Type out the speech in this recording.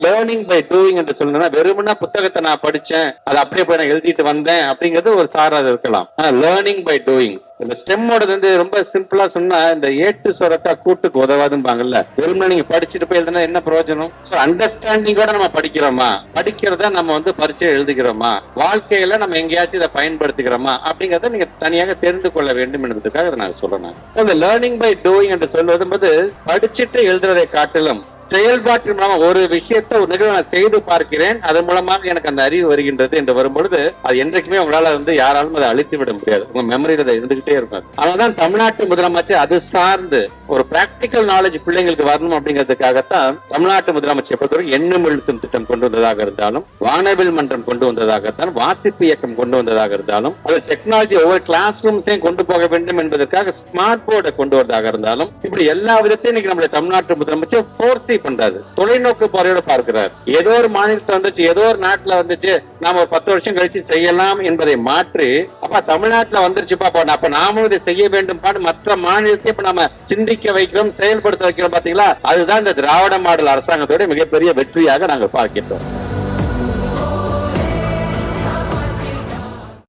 Learning by doing என்று சொல்லணும்னா வெறுமனா புத்தகத்தை நான் படிச்சேன் அதை அப்படியே போய் நான் எழுதிட்டு வந்தேன் அப்படிங்கிறது ஒரு சாராது இருக்கலாம். லேர்னிங் பை டூயிங் இந்த ஸ்டெம்மோட வந்து ரொம்ப சிம்பிளா சொன்னா இந்த ஏட்டு சொரத்தா கூட்டுக்கு உதவாதும்பாங்கல்ல. வெறுமனா நீங்க படிச்சுட்டு போய் எழுதுனா என்ன பிரயோஜனம்? அண்டர்ஸ்டாண்டிங்கோட நம்ம படிக்கிறோமா, படிக்கிறத நம்ம வந்து பரிச்சை எழுதுகிறோமா, வாழ்க்கையில நம்ம எங்கேயாச்சும் இதை பயன்படுத்திக்கிறோமா அப்படிங்கறத நீங்க தனியாக தெரிந்து கொள்ள வேண்டும் என்பதற்காக நான் சொல்றேன். இந்த லேர்னிங் பை டூயிங் என்று சொல்வது படிச்சுட்டு எழுதுறதை காட்டிலும் செயல்பாட்டின் மூலமா ஒரு விஷயத்தை ஒரு நிகழ்வு நான் செய்து பார்க்கிறேன், அதன் மூலமாக எனக்கு அந்த அறிவு வருகின்றது என்று வரும்பொழுது அது என்றைக்குமே உங்களால வந்து யாராலும் அதை அழித்து விட முடியாது. உங்க மெமரியில அதை இருந்துகிட்டே இருக்கும். அதனால்தான் தமிழ்நாட்டு முதலமைச்சர் அது சார்ந்து ஒரு பிராக்டிக்கல் நாலேஜ் பிள்ளைங்களுக்கு வரணும் அப்படிங்கிறதுக்காகத்தான் தமிழ்நாட்டு முதலமைச்சர் பொறுத்தவரை எண்ணும் எழுத்தும் திட்டம் கொண்டு வந்ததாக இருந்தாலும், வானவில் மன்றம் கொண்டு வந்ததாக இருந்தாலும், வாசிப்பு இயக்கம் கொண்டு வந்ததாக இருந்தாலும், அது டெக்னாலஜி ஒவ்வொரு கிளாஸ் ரூம்ஸையும் கொண்டு போக வேண்டும் என்பதற்காக ஸ்மார்ட் போர்டை கொண்டு வந்ததாக இருந்தாலும், இப்படி எல்லா விதத்தையும் இன்னைக்கு நம்முடைய தமிழ்நாட்டு முதலமைச்சர் போர்ஸை பண்றாரு. தொலைநோக்கு பார்வையோட பார்க்கிறார். ஏதோ ஒரு மாநிலத்தில் வந்துச்சு, ஏதோ ஒரு நாட்டுல வந்துச்சு, நாம ஒரு 10 வருஷம் கழிச்சு செய்யலாம் என்பதை மாற்றி அப்ப தமிழ்நாட்டுல வந்துருச்சுப்பா, அப்ப நாமும் இதை செய்ய வேண்டும் மற்ற மாநிலத்தை இப்ப நாம சிந்திக்க வைக்கிறோம், செயல்படுத்த வைக்கிறோம். பாத்தீங்களா, அதுதான் இந்த திராவிட மாடல் அரசாங்கத்தோட மிகப்பெரிய வெற்றியாக நாங்கள் பார்க்கிறோம்.